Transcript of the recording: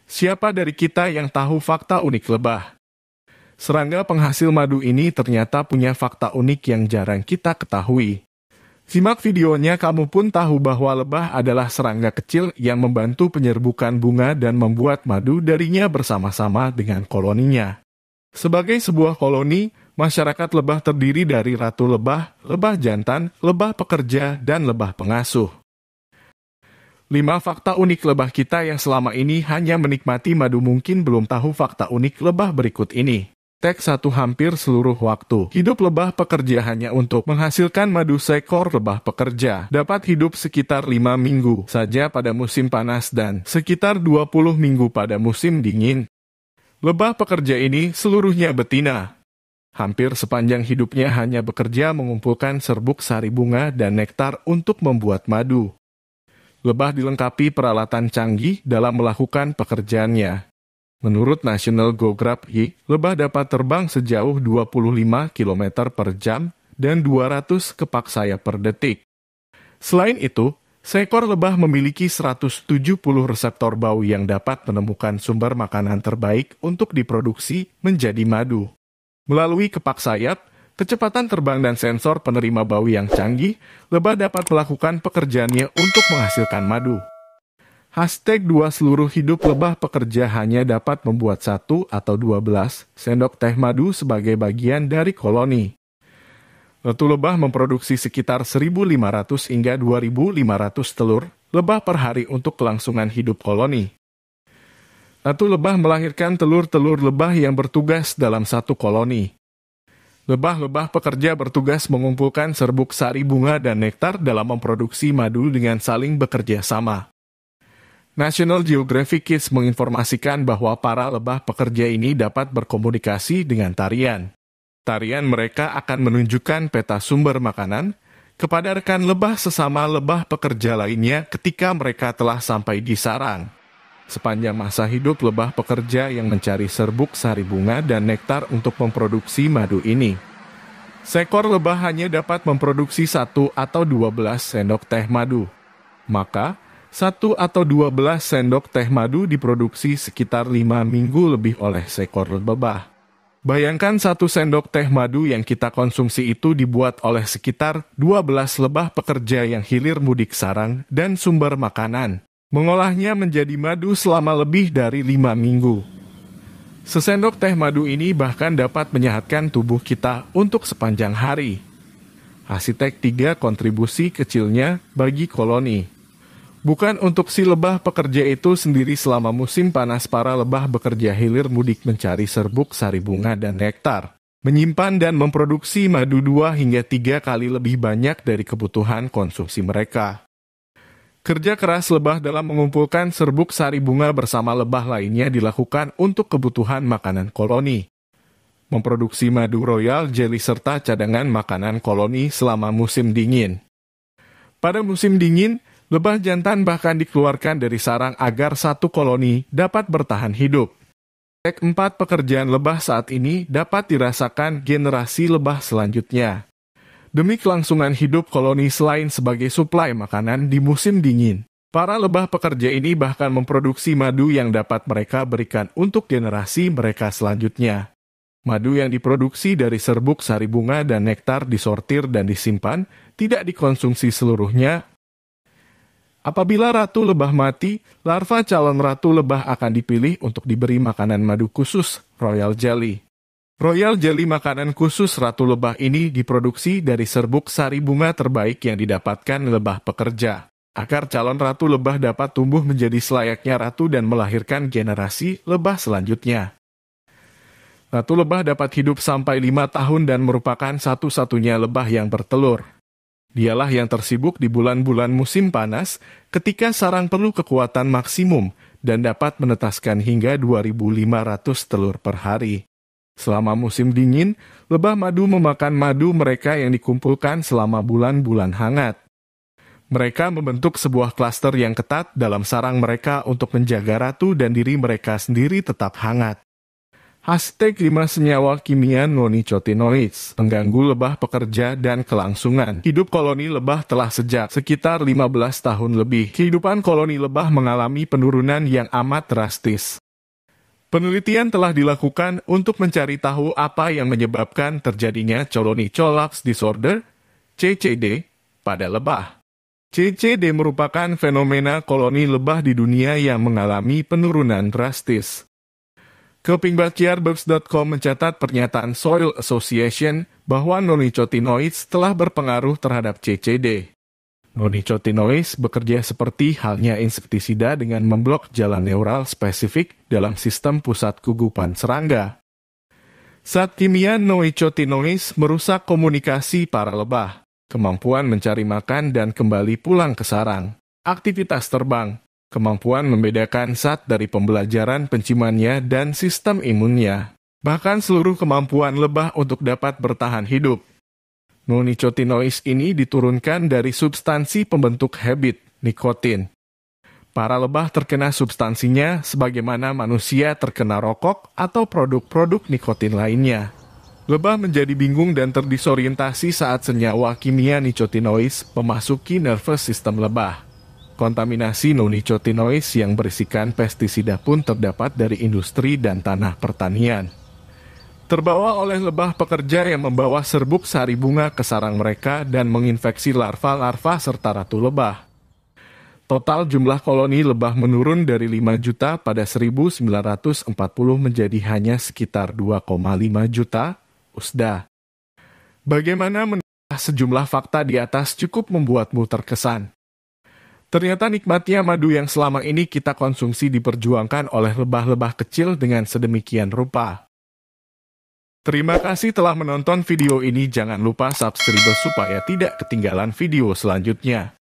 Siapa dari kita yang tahu fakta unik lebah? Serangga penghasil madu ini ternyata punya fakta unik yang jarang kita ketahui. Simak videonya, kamu pun tahu bahwa lebah adalah serangga kecil yang membantu penyerbukan bunga dan membuat madu darinya bersama-sama dengan koloninya. Sebagai sebuah koloni, masyarakat lebah terdiri dari ratu lebah, lebah jantan, lebah pekerja, dan lebah pengasuh. 5 fakta unik lebah kita yang selama ini hanya menikmati madu. Mungkin belum tahu fakta unik lebah berikut ini. Teks 1. Hampir seluruh waktu hidup lebah pekerja hanya untuk menghasilkan madu. Seekor lebah pekerja dapat hidup sekitar 5 minggu saja pada musim panas dan sekitar 20 minggu pada musim dingin. Lebah pekerja ini seluruhnya betina. Hampir sepanjang hidupnya hanya bekerja mengumpulkan serbuk sari bunga dan nektar untuk membuat madu. Lebah dilengkapi peralatan canggih dalam melakukan pekerjaannya. Menurut National Geographic, lebah dapat terbang sejauh 25 km per jam dan 200 kepak sayap per detik. Selain itu, seekor lebah memiliki 170 reseptor bau yang dapat menemukan sumber makanan terbaik untuk diproduksi menjadi madu. Melalui kepak sayap, kecepatan terbang dan sensor penerima bau yang canggih, lebah dapat melakukan pekerjaannya untuk menghasilkan madu. #2 Seluruh hidup lebah pekerja hanya dapat membuat 1 atau 12 sendok teh madu sebagai bagian dari koloni. Ratu lebah memproduksi sekitar 1.500 hingga 2.500 telur lebah per hari untuk kelangsungan hidup koloni. Ratu lebah melahirkan telur-telur lebah yang bertugas dalam satu koloni. Lebah-lebah pekerja bertugas mengumpulkan serbuk sari bunga dan nektar dalam memproduksi madu dengan saling bekerja sama. National Geographic Kids menginformasikan bahwa para lebah pekerja ini dapat berkomunikasi dengan tarian. Tarian mereka akan menunjukkan peta sumber makanan kepada rekan lebah sesama lebah pekerja lainnya ketika mereka telah sampai di sarang. Sepanjang masa hidup lebah pekerja yang mencari serbuk sari bunga dan nektar untuk memproduksi madu ini. Seekor lebah hanya dapat memproduksi 1 atau 12 sendok teh madu. Maka, 1 atau 12 sendok teh madu diproduksi sekitar 5 minggu lebih oleh seekor lebah. Bayangkan 1 sendok teh madu yang kita konsumsi itu dibuat oleh sekitar 12 lebah pekerja yang hilir mudik sarang dan sumber makanan. Mengolahnya menjadi madu selama lebih dari 5 minggu. Sesendok teh madu ini bahkan dapat menyehatkan tubuh kita untuk sepanjang hari. #3 Kontribusi kecilnya bagi koloni. Bukan untuk si lebah pekerja itu sendiri, selama musim panas para lebah bekerja hilir mudik mencari serbuk sari bunga dan nektar, menyimpan dan memproduksi madu 2 hingga 3 kali lebih banyak dari kebutuhan konsumsi mereka. Kerja keras lebah dalam mengumpulkan serbuk sari bunga bersama lebah lainnya dilakukan untuk kebutuhan makanan koloni. Memproduksi madu royal jelly serta cadangan makanan koloni selama musim dingin. Pada musim dingin, lebah jantan bahkan dikeluarkan dari sarang agar satu koloni dapat bertahan hidup. 4 Pekerjaan lebah saat ini dapat dirasakan generasi lebah selanjutnya. Demi kelangsungan hidup koloni selain sebagai suplai makanan di musim dingin, para lebah pekerja ini bahkan memproduksi madu yang dapat mereka berikan untuk generasi mereka selanjutnya. Madu yang diproduksi dari serbuk sari bunga dan nektar disortir dan disimpan, tidak dikonsumsi seluruhnya. Apabila ratu lebah mati, larva calon ratu lebah akan dipilih untuk diberi makanan madu khusus, Royal Jelly. Royal Jelly, makanan khusus ratu lebah ini, diproduksi dari serbuk sari bunga terbaik yang didapatkan lebah pekerja, agar calon ratu lebah dapat tumbuh menjadi selayaknya ratu dan melahirkan generasi lebah selanjutnya. Ratu lebah dapat hidup sampai 5 tahun dan merupakan satu-satunya lebah yang bertelur. Dialah yang tersibuk di bulan-bulan musim panas ketika sarang perlu kekuatan maksimum dan dapat menetaskan hingga 2.500 telur per hari. Selama musim dingin, lebah madu memakan madu mereka yang dikumpulkan selama bulan-bulan hangat. Mereka membentuk sebuah klaster yang ketat dalam sarang mereka untuk menjaga ratu dan diri mereka sendiri tetap hangat. #5 senyawa kimia non-nicotinoids, pengganggu lebah pekerja dan kelangsungan. Hidup koloni lebah telah sejak sekitar 15 tahun lebih. Kehidupan koloni lebah mengalami penurunan yang amat drastis. Penelitian telah dilakukan untuk mencari tahu apa yang menyebabkan terjadinya colony collapse disorder, CCD, pada lebah. CCD merupakan fenomena koloni lebah di dunia yang mengalami penurunan drastis. Kepingbackyardbirds.com mencatat pernyataan Soil Association bahwa non-nicotinoids telah berpengaruh terhadap CCD. Non-nicotinoids bekerja seperti halnya insektisida dengan memblok jalan neural spesifik dalam sistem pusat gugupan serangga. Zat kimia non-nicotinoids merusak komunikasi para lebah, kemampuan mencari makan dan kembali pulang ke sarang, aktivitas terbang, kemampuan membedakan zat dari pembelajaran penciumannya dan sistem imunnya, bahkan seluruh kemampuan lebah untuk dapat bertahan hidup. Non-nicotinoids ini diturunkan dari substansi pembentuk habit, nikotin. Para lebah terkena substansinya sebagaimana manusia terkena rokok atau produk-produk nikotin lainnya. Lebah menjadi bingung dan terdisorientasi saat senyawa kimia nicotinoids memasuki nervous system lebah. Kontaminasi non-nicotinoids yang berisikan pestisida pun terdapat dari industri dan tanah pertanian. Terbawa oleh lebah pekerja yang membawa serbuk sari bunga ke sarang mereka dan menginfeksi larva-larva serta ratu lebah. Total jumlah koloni lebah menurun dari 5 juta pada 1940 menjadi hanya sekitar 2,5 juta USDA. Bagaimana menelaah sejumlah fakta di atas cukup membuatmu terkesan. Ternyata nikmatnya madu yang selama ini kita konsumsi diperjuangkan oleh lebah-lebah kecil dengan sedemikian rupa. Terima kasih telah menonton video ini. Jangan lupa subscribe supaya tidak ketinggalan video selanjutnya.